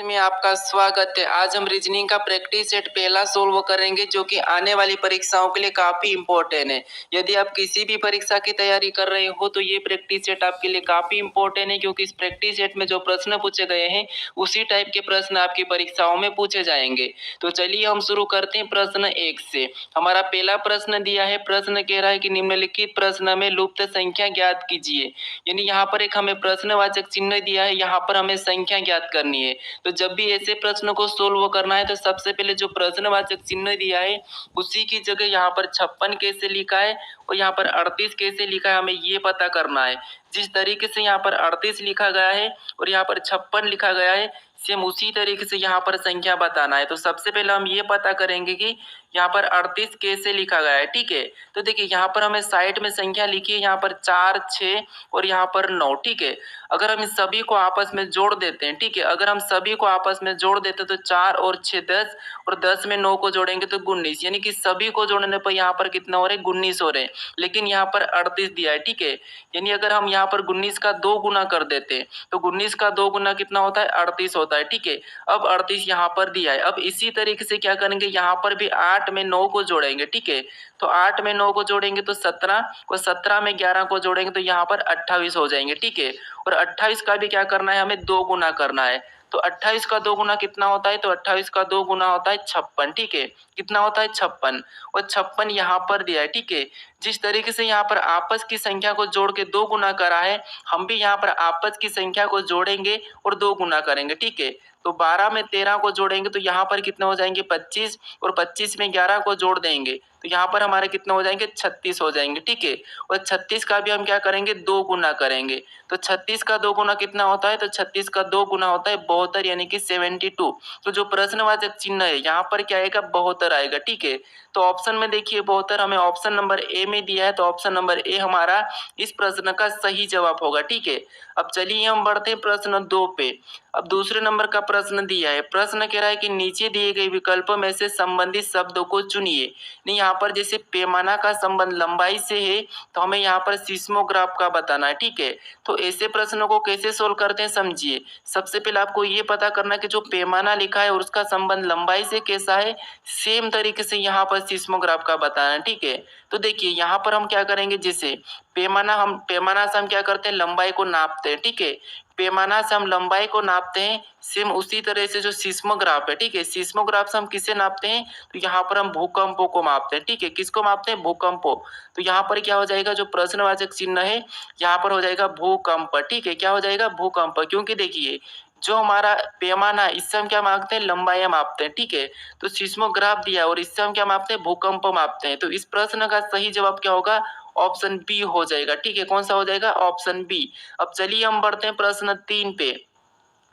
में आपका स्वागत है। आज हम रीजनिंग का प्रैक्टिस सेट पहला सोल्व करेंगे जो कि आने वाली परीक्षाओं के लिए काफी इंपॉर्टेंट है। यदि आप किसी भी परीक्षा की तैयारी कर रहे हो तो ये प्रैक्टिस सेट आपके लिए काफी इंपॉर्टेंट है, क्योंकि इस प्रैक्टिस सेट में जो प्रश्न पूछे गए हैं उसी टाइप के प्रश्न आपकी परीक्षाओं में पूछे जाएंगे। तो चलिए हम शुरू करते हैं प्रश्न 1 से। हमारा पहला प्रश्न दिया है, प्रश्न कह रहा है कि निम्नलिखित प्रश्न में लुप्त संख्या ज्ञात कीजिए। यानी यहाँ पर एक हमें प्रश्नवाचक चिन्ह दिया है, यहाँ पर हमें संख्या ज्ञात करनी है। तो जब भी ऐसे प्रश्न को सोल्व करना है तो सबसे पहले जो प्रश्नवाचक चिन्ह दिया है उसी की जगह यहाँ पर 56 कैसे लिखा है और यहाँ पर 38 कैसे लिखा है, हमें ये पता करना है। जिस तरीके से यहाँ पर 38 लिखा गया है और यहाँ पर 56 लिखा गया है, सेम उसी तरीके से यहाँ पर संख्या बताना है। तो सबसे पहले हम ये पता करेंगे कि यहाँ पर 38 कैसे लिखा गया है। ठीक है, तो देखिए यहाँ पर हमें साइड में संख्या लिखी है, यहाँ पर 4, 6 और यहाँ पर 9। ठीक है, अगर हम इस सभी को आपस में जोड़ देते हैं, ठीक है, अगर हम सभी को आपस में जोड़ देते तो 4 और 6 10 और 10 में 9 को जोड़ेंगे तो 19, यानी कि सभी को जोड़ने पर यहाँ पर कितना हो रहा है, 19 हो रहे हैं। लेकिन यहाँ पर 38 दिया है। ठीक है, यानी अगर हम यहाँ पर 19 का 2 गुना कर देते हैं तो 19 का 2 गुना कितना होता है, 38 होता है। ठीक है, अब 38 यहाँ पर दिया है। अब इसी तरीके से क्या करेंगे, यहाँ पर भी 8 में 9 को जोड़ेंगे। ठीक है, तो 8 में 9 को जोड़ेंगे तो 17 और 17 में 11 को जोड़ेंगे तो यहाँ पर 28 हो जाएंगे। ठीक है, और 28 का भी क्या करना है, हमें 2 गुना करना है। तो 28 का 2 गुना कितना होता है, तो 28 का 2 गुना होता है 56। ठीक है, कितना होता है, 56, और 56 यहाँ पर दिया है। ठीक है, जिस तरीके से यहाँ पर आपस की संख्या को जोड़ के 2 गुना करा है, हम भी यहाँ पर आपस की संख्या को जोड़ेंगे और 2 गुना करेंगे। ठीक है, तो 12 में 13 को जोड़ेंगे तो यहाँ पर कितने हो जाएंगे, 25, और 25 में 11 को जोड़ देंगे तो यहाँ पर हमारे कितने हो जाएंगे, 36 हो जाएंगे। ठीक है, और 36 का भी हम क्या करेंगे, 2 गुना करेंगे। तो 36 का 2 गुना कितना होता है, तो 36 का 2 गुना होता है 72, यानी कि 72। तो जो प्रश्नवाचक चिन्ह है यहाँ पर क्या आएगा, 72 आएगा। ठीक है, तो ऑप्शन में देखिए 72 हमें ऑप्शन नंबर ए में दिया है, तो ऑप्शन नंबर ए हमारा इस प्रश्न का सही जवाब होगा। ठीक है, अब चलिए हम बढ़ते हैं प्रश्न 2 पे। अब दूसरे नंबर का प्रश्न दिया है, प्रश्न कह रहा है कि नीचे दिए गए विकल्पों में से संबंधित शब्दों को चुनिए। नहीं, यहाँ पर जैसे पैमाना का संबंध लंबाई से है तो हमें यहाँ पर सिस्मोग्राफ का बताना है। ठीक है, तो ऐसे प्रश्नों को कैसे सोल्व करते हैं समझिए। सबसे पहले आपको ये पता करना है कि जो पैमाना लिखा है और उसका संबंध लंबाई से कैसा है, सेम तरीके से यहाँ पर सिस्मोग्राफ का बताना है। ठीक है, तो देखिए यहाँ पर हम क्या करेंगे, जैसे पैमाना से हम क्या करते हैं, लंबाई को नापते हैं। ठीक है, पैमाना से हम लंबाई को नापते हैं, सेम उसी तरह से जो सिस्मोग्राफ है, ठीक है, सिस्मोग्राफ से हम किसे नापते हैं, तो यहाँ पर हम भूकंपों को मापते हैं। ठीक है, किसको मापते हैं, भूकंपों। तो यहाँ पर क्या हो जाएगा, जो प्रश्नवाचक चिन्ह है यहाँ पर हो जाएगा भूकंप। ठीक है, क्या हो जाएगा, भूकंप, क्योंकि देखिए जो हमारा पैमाना है इससे हम क्या मापते हैं, लंबाई मापते हैं। ठीक है, तो सिस्मोग्राफ दिया और इससे हम क्या मापते हैं, भूकंप मापते हैं। तो इस प्रश्न का सही जवाब क्या होगा, ऑप्शन बी हो जाएगा। ठीक है, कौन सा हो जाएगा, ऑप्शन बी। अब चलिए हम बढ़ते हैं प्रश्न 3 पे।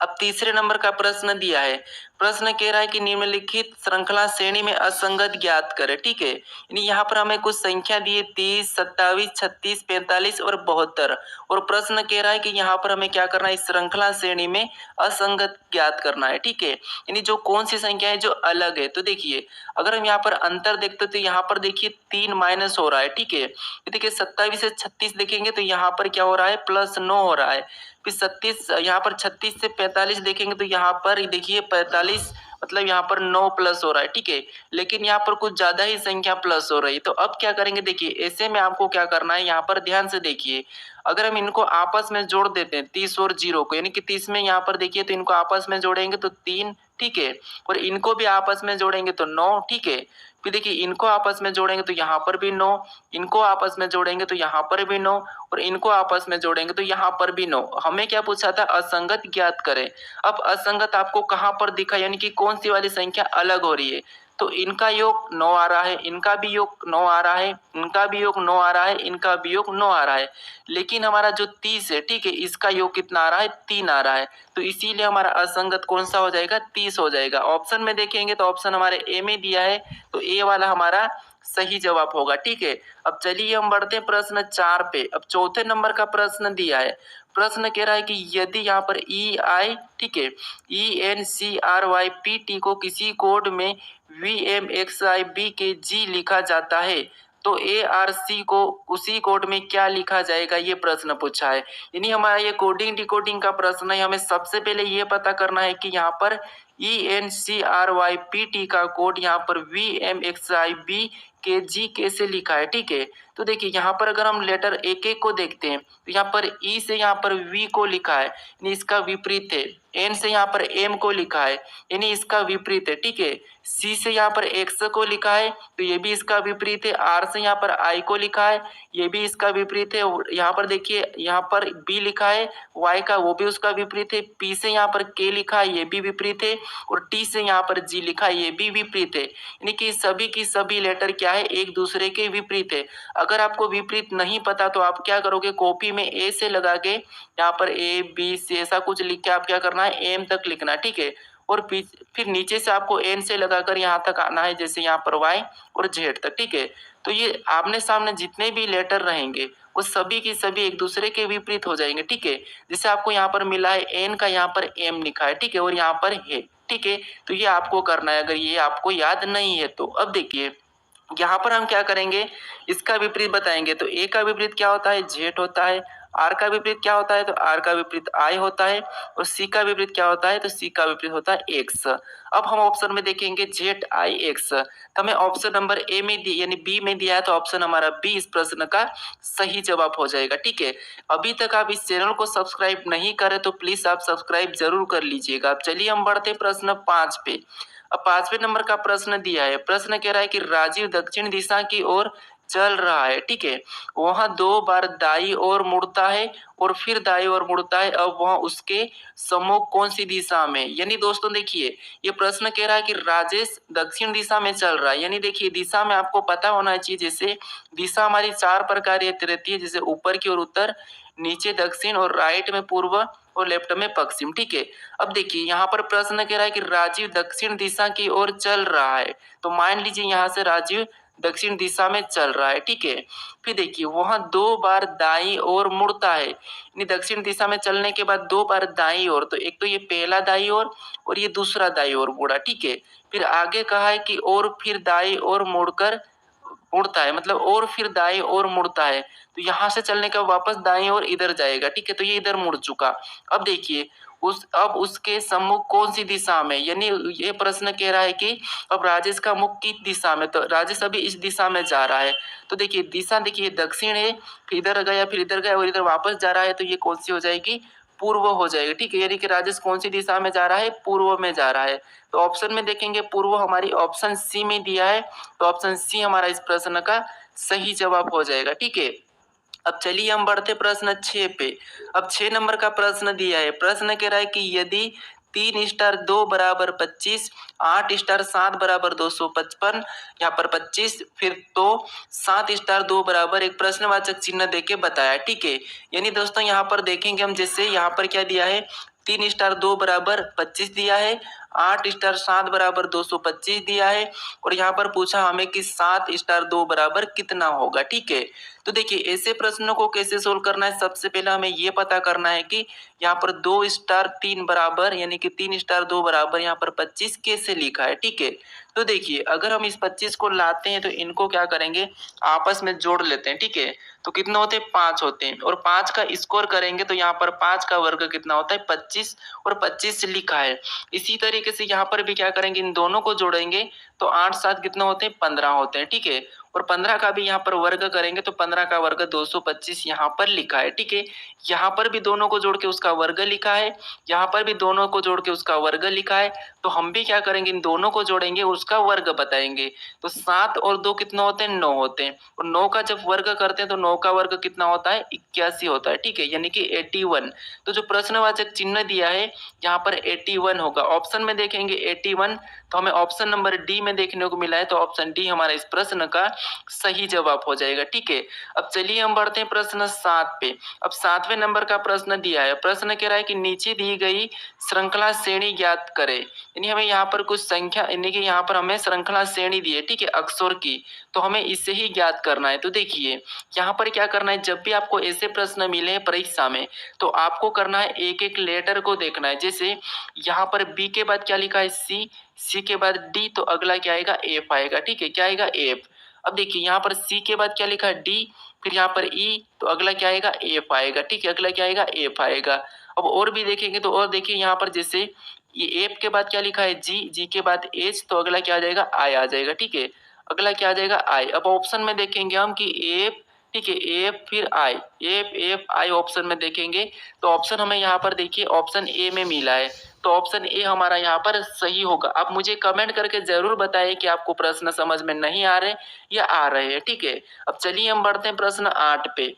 अब तीसरे नंबर का प्रश्न दिया है, प्रश्न कह रहा है कि निम्नलिखित श्रृंखला श्रेणी में असंगत ज्ञात करें। ठीक है, यानी यहाँ पर हमें कुछ संख्या दी है 30, 27, 36, 45 और 72, और प्रश्न कह रहा है कि यहाँ पर हमें क्या करना है, इस श्रृंखला श्रेणी में असंगत ज्ञात करना है। ठीक है, यानी जो कौन सी संख्या है जो अलग है। तो देखिए अगर हम यहाँ पर अंतर देखते तो यहाँ पर देखिए 3 माइनस हो रहा है। ठीक है, देखिए 27 से 36 देखेंगे तो यहाँ पर क्या हो रहा है, +9 हो रहा है। फिर 36, यहाँ पर 36 से 45 देखेंगे तो यहाँ पर देखिए 45, मतलब यहाँ पर 9 प्लस हो रहा है। ठीक है, लेकिन यहाँ पर कुछ ज्यादा ही संख्या प्लस हो रही है। तो अब क्या करेंगे, देखिए ऐसे में आपको क्या करना है, यहाँ पर ध्यान से देखिए, अगर हम इनको आपस में जोड़ देते हैं 30 और 0 को, यानी कि 30 में यहाँ पर देखिए तो इनको आपस में जोड़ेंगे तो 3। ठीक है, और इनको भी आपस में जोड़ेंगे तो 9। ठीक है, फिर देखिए इनको आपस में जोड़ेंगे तो यहाँ पर भी 9, इनको आपस में जोड़ेंगे तो यहाँ पर भी 9, और इनको आपस में जोड़ेंगे तो यहाँ पर भी 9। हमें क्या पूछा था, असंगत ज्ञात करें। अब असंगत आपको कहाँ पर दिखा, यानी कि कौन सी वाली संख्या अलग हो रही है। तो इनका योग 9 आ रहा है, इनका भी योग 9 आ रहा है, इनका भी योग 9 आ रहा है, इनका भी योग 9 आ रहा है, लेकिन हमारा जो 30 है, ठीक है, इसका योग कितना आ रहा है, 3 आ रहा है। तो इसीलिए हमारा असंगत कौन सा हो जाएगा, 30 हो जाएगा। ऑप्शन में देखेंगे तो ऑप्शन हमारे ए में दिया है, तो ए वाला हमारा सही जवाब होगा। ठीक है, अब चलिए हम बढ़ते हैं प्रश्न 4 पे। अब चौथे नंबर का प्रश्न दिया है, प्रश्न कह रहा है कि यदि यहाँ पर EI, ठीक है, ENCRYPT को किसी कोड में VMXIB के G लिखा जाता है तो ARC को उसी कोड में क्या लिखा जाएगा, ये प्रश्न पूछा है। यानी हमारा ये कोडिंग डिकोडिंग का प्रश्न है। हमें सबसे पहले ये पता करना है कि यहाँ पर ENCRYPT का कोड यहाँ पर VMXIB KG कैसे लिखा है, ठीक है। तो देखिए यहाँ पर अगर हम लेटर एक एक को देखते हैं तो यहाँ पर E से यहाँ पर V को लिखा है, यानी इसका विपरीत है। N से यहाँ पर M को लिखा है, यानी इसका विपरीत है, ठीक है। C से यहाँ पर X को लिखा है तो ये भी इसका विपरीत है। R से यहाँ पर I को लिखा है, ये भी इसका विपरीत है। यहाँ पर देखिए यहाँ पर B लिखा है Y का, वो भी उसका विपरीत है। P से यहाँ पर K लिखा है, ये भी विपरीत है। और T से यहाँ पर G लिखा है, ये भी विपरीत है। यानी कि सभी की सभी लेटर क्या है, एक दूसरे के विपरीत है। अगर आपको विपरीत नहीं पता तो आप क्या करोगे, कॉपी में A से लगा के यहाँ पर ABC ऐसा कुछ लिख के आप क्या करना है, M तक लिखना, ठीक है। और फिर नीचे से आपको N से लगाकर यहाँ तक आना है, जैसे यहाँ पर Y और Z तक, ठीक है। तो ये आमने सामने जितने भी लेटर रहेंगे वो सभी की सभी एक दूसरे के विपरीत हो जाएंगे, ठीक है। जैसे आपको यहाँ पर मिला है N का यहाँ पर M लिखा है, ठीक है, और यहाँ पर है, ठीक है। तो ये आपको करना है अगर ये आपको याद नहीं है तो। अब देखिए यहाँ पर हम क्या करेंगे, इसका विपरीत बताएंगे। तो ए का विपरीत क्या होता है, जेड होता है। आर का विपरीत क्या होता है, तो आर का विपरीत आई होता है। और सी का विपरीत क्या होता है, तो सी का विपरीत होता है एक्स। अब हम ऑप्शन में देखेंगे जेड आई एक्स, तो हमें ऑप्शन नंबर ए में दी यानी बी में दिया है, तो ऑप्शन हमारा बी इस प्रश्न का सही जवाब हो जाएगा, ठीक है। अभी तक आप इस चैनल को सब्सक्राइब नहीं करे तो प्लीज आप सब्सक्राइब जरूर कर लीजिएगा। अब चलिए हम बढ़ते प्रश्न 5 पे। अब 5वें नंबर का प्रश्न दिया है। प्रश्न कह रहा है कि राजीव दक्षिण दिशा की ओर चल रहा है, ठीक है। वह 2 बार दाई ओर मुड़ता है और फिर दाई ओर मुड़ता है। अब वह उसके सम्मुख कौन सी दिशा में, यानी दोस्तों देखिए ये प्रश्न कह रहा है कि राजेश दक्षिण दिशा में चल रहा है। यानी देखिए दिशा में आपको पता होना चाहिए, जैसे दिशा हमारी 4 प्रकार रहती है, जैसे ऊपर की ओर उत्तर, नीचे दक्षिण और राइट में पूर्व और लेफ्ट में पश्चिम, ठीक है। अब देखिए यहाँ पर प्रश्न कह रहा है कि राजीव दक्षिण दिशा की ओर चल रहा है, तो मान लीजिए यहाँ से राजीव दक्षिण दिशा में चल रहा है, ठीक है। फिर देखिए वहां 2 बार दाई ओर मुड़ता है, यानी दक्षिण दिशा में चलने के बाद 2 बार दाई ओर, तो एक तो ये पहला दाई ओर और ये दूसरा दाई ओर मुड़ा, ठीक है। फिर आगे कहा है कि और फिर दाई ओर मुड़कर मुड़ता है, मतलब और फिर दाएं ओर मुड़ता है, तो यहाँ से चलने का वापस दाएं ओर इधर जाएगा, ठीक है। तो ये इधर मुड़ चुका। अब देखिए अब उसके सम्मुख कौन सी दिशा में, यानी ये प्रश्न कह रहा है कि अब राजेश का मुख किस दिशा में, तो राजेश अभी इस दिशा में जा रहा है। तो देखिए दिशा देखिए दक्षिण है, फिर इधर गया, फिर इधर गया और इधर वापस जा रहा है, तो ये कौन सी हो जाएगी, पूर्व हो जाएगी, ठीक है। यानी कि राजेश कौन सी दिशा में जा रहा है, पूर्व में जा रहा है। तो ऑप्शन में देखेंगे पूर्व हमारी ऑप्शन सी में दिया है, तो ऑप्शन सी हमारा इस प्रश्न का सही जवाब हो जाएगा, ठीक है। अब चलिए हम बढ़ते प्रश्न 6 पे। अब 6 नंबर का प्रश्न दिया है। प्रश्न कह रहा है कि यदि 3 स्टार 2 बराबर 25, 8 स्टार 7 बराबर 255, यहाँ पर 25, फिर तो 7 स्टार 2 बराबर एक प्रश्नवाचक चिन्ह देके बताया, ठीक है। यानी दोस्तों यहाँ पर देखेंगे हम, जैसे यहाँ पर क्या दिया है, 3 स्टार 2 बराबर 25 दिया है, 8 स्टार 7 बराबर 225 दिया है, और यहाँ पर पूछा हमें कि 7 स्टार 2 बराबर कितना होगा, ठीक है। तो देखिए ऐसे प्रश्नों को कैसे सोल्व करना है, सबसे पहले हमें ये पता करना है कि यहाँ पर 2 स्टार 3 बराबर यानी कि 3 स्टार 2 बराबर यहाँ पर 25 कैसे लिखा है, ठीक है। तो देखिए अगर हम इस 25 को लाते हैं तो इनको क्या करेंगे, आपस में जोड़ लेते हैं, ठीक है। तो कितना होते हैं, 5 होते हैं, और 5 का स्कोर करेंगे तो यहाँ पर 5 का वर्ग कितना होता है, 25, और 25 लिखा है। इसी तरीके से यहाँ पर भी क्या करेंगे, इन दोनों को जोड़ेंगे तो 8 7 कितना होते हैं, 15 होते हैं, ठीक है। और 15 का भी यहाँ पर वर्ग करेंगे तो 15 का वर्ग 225 यहाँ पर लिखा है, ठीक है। यहाँ पर भी दोनों को जोड़ के उसका वर्ग लिखा है, यहाँ पर भी दोनों को जोड़ के उसका वर्ग लिखा है। तो हम भी क्या करेंगे, इन दोनों को जोड़ेंगे, उसका वर्ग बताएंगे। तो 7 और 2 कितना होते हैं, 9 होते हैं, और 9 का जब वर्ग करते हैं तो 9 का वर्ग कितना होता है, 81 होता है, ठीक है, यानी कि 81। तो जो प्रश्नवाचक चिन्ह दिया है यहाँ पर 81 होगा। ऑप्शन में देखेंगे 81, तो हमें ऑप्शन नंबर डी में देखने को मिला है, तो ऑप्शन डी हमारा इस प्रश्न का सही जवाब हो जाएगा, ठीक है। अब चलिए हम बढ़ते हैं प्रश्न 7 पे। अब 7वें नंबर का प्रश्न दिया है। प्रश्न कह रहा है कि नीचे दी गई श्रृंखला श्रेणी ज्ञात करें, यानी हमें यहाँ पर कुछ संख्या, यानी कि यहाँ पर हमें श्रृंखला श्रेणी दी है, ठीक है, अक्षर की, तो हमें इसे ही ज्ञात करना है। तो देखिए यहाँ पर क्या करना है, जब भी आपको ऐसे प्रश्न मिले हैं परीक्षा में तो आपको करना है एक एक लेटर को देखना है। जैसे यहाँ पर बी के बाद क्या लिखा है, सी, सी के बाद डी, तो अगला क्या आएगा, एफ आएगा, ठीक है, क्या आएगा, एफ। अब देखिए यहाँ पर सी के बाद क्या लिखा है डी, फिर यहाँ पर ई, तो अगला क्या आएगा एफ आएगा। ठीक है, अगला क्या आएगा एफ आएगा। अब और भी देखेंगे तो और देखिए यहाँ पर जैसे ये एफ के बाद क्या लिखा है जी, जी के बाद एच, तो अगला क्या आ जाएगा आई आ जाएगा। ठीक है, अगला क्या आ जाएगा आई। अब ऑप्शन में देखेंगे हम कि एफ, ठीक है एफ फिर आई, एफ एफ आई ऑप्शन में देखेंगे तो ऑप्शन हमें यहाँ पर देखिए ऑप्शन ए में मिला है, तो ऑप्शन ए हमारा यहाँ पर सही होगा। आप मुझे कमेंट करके जरूर बताइए कि आपको प्रश्न समझ में नहीं आ रहे या आ रहे हैं। ठीक है, अब चलिए हम बढ़ते हैं प्रश्न 8 पे।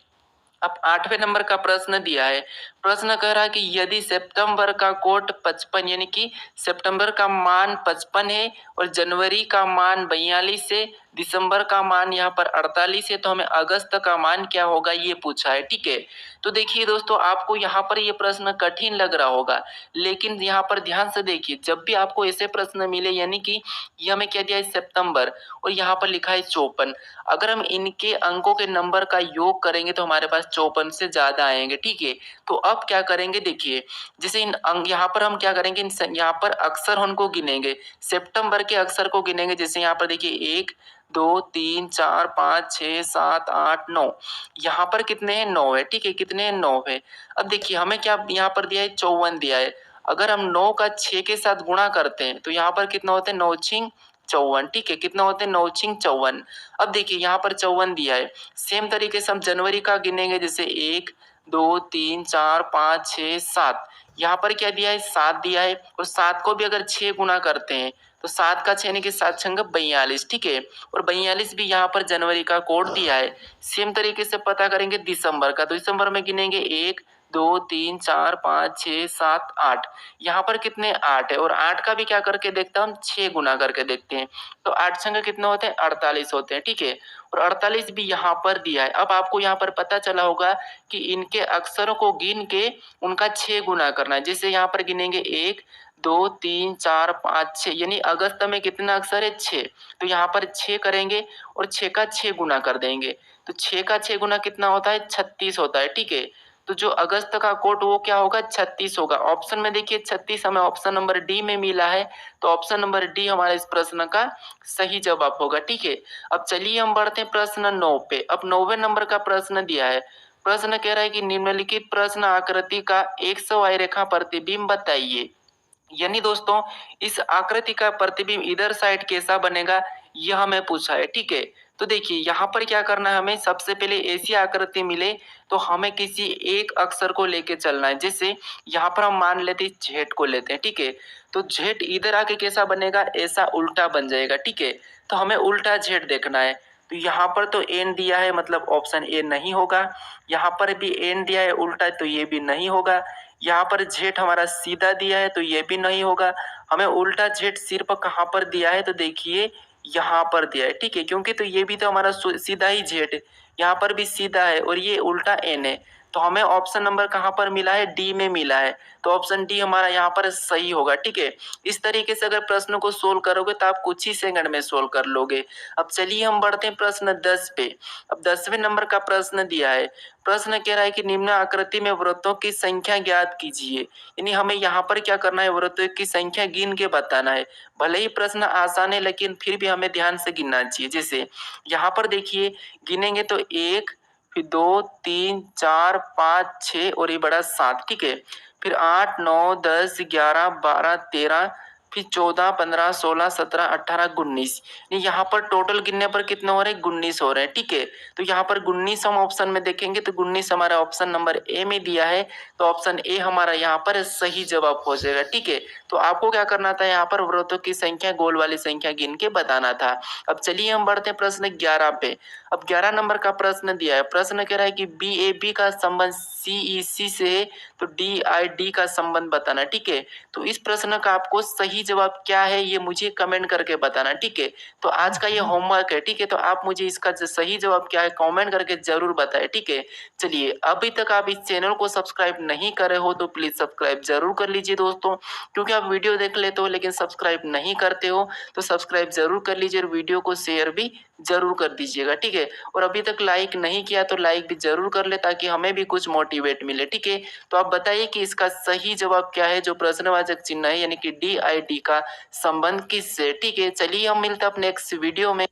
अब 8वें नंबर का प्रश्न दिया है। प्रश्न कह रहा है कि यदि सितंबर का कोट 55 यानी कि सितंबर का मान 55 है और जनवरी का मान 42 है, दिसंबर का मान यहाँ पर 48 है, तो हमें अगस्त का मान क्या होगा ये पूछा है। ठीक है, तो देखिए दोस्तों आपको यहाँ पर ये प्रश्न कठिन लग रहा होगा, लेकिन यहाँ पर ध्यान से देखिए जब भी आपको ऐसे प्रश्न मिले यानी कि ये हमें क्या दिया है सितंबर और यहाँ पर लिखा है 54, अगर हम इनके अंकों के नंबर का योग करेंगे तो हमारे पास 54 से ज्यादा आएंगे। ठीक है, तो अब क्या करेंगे देखिए, जैसे इन अंक यहाँ पर हम क्या करेंगे, यहाँ पर अक्षर उनको गिनेंगे, सितंबर के अक्षर को गिनेंगे। जैसे यहाँ पर देखिए 1 2 3 4 5 6 7 8 9, यहाँ पर कितने हैं 9 है। ठीक है, कितने हैं 9 है। अब देखिए हमें क्या यहाँ पर दिया है 54 दिया है, अगर हम 9 का 6 के साथ गुणा करते हैं तो यहाँ पर कितना होते हैं 9 छिंग 54। ठीक है, कितना होते हैं 9 छिंग 54। अब देखिए यहाँ पर 54 दिया है, सेम तरीके से हम जनवरी का गिनेंगे, जैसे 1 2 3 4 5 6 7, यहाँ पर क्या दिया है 7 दिया है, और 7 को भी अगर 6 गुना करते हैं तो 7 का 6 यानी कि 7 छंग 42। ठीक है, और 42 भी यहाँ पर जनवरी का कोड दिया है। सेम तरीके से पता करेंगे दिसंबर का, तो दिसंबर में गिनेंगे 1 2 3 4 5 6 7 8, यहाँ पर कितने 8 है, और 8 का भी क्या करके देखते हैं हम 6 गुना करके देखते हैं, तो 8 संग कितने होते हैं 48 होते हैं। ठीक है, और 48 भी यहाँ पर दिया है। अब आपको यहाँ पर पता चला होगा कि इनके अक्षरों को गिन के उनका 6 गुना करना है। जैसे यहाँ पर गिनेंगे 1 2 3 4 5 6, यानी अगस्त में कितना अक्षर है 6, तो यहाँ पर 6 करेंगे और 6 का 6 गुना कर देंगे, तो 6 का 6 गुना कितना होता है 36 होता है। ठीक है, तो जो अगस्त का कोट वो क्या होगा 36 होगा। ऑप्शन में देखिए 36 हमें ऑप्शन नंबर डी में मिला है, तो ऑप्शन नंबर डी हमारा इस प्रश्न का सही जवाब होगा। ठीक है, अब चलिए हम बढ़ते हैं प्रश्न 9 पे। अब 9वें नंबर का प्रश्न दिया है। प्रश्न कह रहा है कि निम्नलिखित प्रश्न आकृति का 100 रेखा प्रतिबिंब बताइए। यानी दोस्तों इस आकृति का प्रतिबिंब इधर साइड कैसा बनेगा यह हमें पूछा है। ठीक है, तो देखिए यहाँ पर क्या करना है, हमें सबसे पहले ऐसी आकृति मिले तो हमें किसी एक अक्षर को लेके चलना है। जैसे यहाँ पर हम मान लेते हैं जेड को लेते हैं। ठीक है, तो जेड इधर आके कैसा बनेगा, ऐसा उल्टा बन जाएगा। ठीक है, तो हमें उल्टा जेड देखना है, तो यहाँ पर तो एन दिया है मतलब ऑप्शन ए नहीं होगा, यहाँ पर भी एन दिया है उल्टा तो ये भी नहीं होगा, यहाँ पर जेड हमारा सीधा दिया है तो ये भी नहीं होगा। हमें उल्टा जेड सिर्फ कहाँ पर दिया है, तो देखिए यहाँ पर दिया है। ठीक है, क्योंकि तो ये भी तो हमारा सीधा ही जेड है, यहाँ पर भी सीधा है और ये उल्टा एन है, तो हमें ऑप्शन नंबर कहाँ पर मिला है डी में मिला है, तो ऑप्शन डी हमारा यहाँ पर सही होगा। ठीक है, इस तरीके से अगर प्रश्न को सोल्व करोगे तो आप कुछ ही सेकंड में सोल्व कर लोगे। अब चलिए हम बढ़ते हैं प्रश्न 10 पे। अब 10वें नंबर का प्रश्न दिया है। प्रश्न कह रहा है कि निम्न आकृति में वृत्तों की संख्या ज्ञात कीजिए, यानी हमें यहाँ पर क्या करना है वृत्तों की संख्या गिन के बताना है। भले ही प्रश्न आसान है लेकिन फिर भी हमें ध्यान से गिनना चाहिए। जैसे यहाँ पर देखिए गिनेंगे तो 1 फिर 2 3 4 5 6 और ये बड़ा 7। ठीक है, फिर 8 9 10 11 12 13 फिर 14 15 16 17 18 19, यहाँ पर टोटल गिनने पर कितने हो रहे हैं 19 हो रहे हैं। ठीक है, तो यहाँ पर 19 हम ऑप्शन में देखेंगे तो 19 हमारा ऑप्शन नंबर ए में दिया है, तो ऑप्शन ए हमारा यहाँ पर सही जवाब हो जाएगा। ठीक है, तो आपको क्या करना था यहाँ पर वृत्तों की संख्या गोल वाली संख्या गिन के बताना था। अब चलिए हम बढ़ते हैं प्रश्न 11 पे। अब 11 नंबर का प्रश्न दिया है। प्रश्न कह रहा है कि बी ए बी का संबंध सी ई सी से है तो डी आई डी का संबंध बताना। ठीक है, तो इस प्रश्न का आपको सही जवाब क्या है ये मुझे कमेंट करके बताना। ठीक है, तो आज का ये होमवर्क है। ठीक है, तो आप मुझे इसका सही जवाब क्या है कमेंट करके जरूर बताएं। ठीक है, चलिए अभी तक आप इस चैनल को सब्सक्राइब नहीं करे हो तो प्लीज सब्सक्राइब जरूर कर लीजिए दोस्तों, क्योंकि आप वीडियो देख लेते हो लेकिन सब्सक्राइब नहीं करते हो, तो सब्सक्राइब जरूर कर लीजिए और वीडियो को शेयर भी जरूर कर दीजिएगा। ठीक है, और अभी तक लाइक नहीं किया तो लाइक भी जरूर कर ले ताकि हमें भी कुछ मोटिवेट मिले। ठीक है, तो आप बताइए कि इसका सही जवाब क्या है जो प्रश्नवाचक चिन्ह है यानी कि डी आई डी का संबंध किससे। ठीक है, चलिए हम मिलते हैं अपने नेक्स्ट वीडियो में।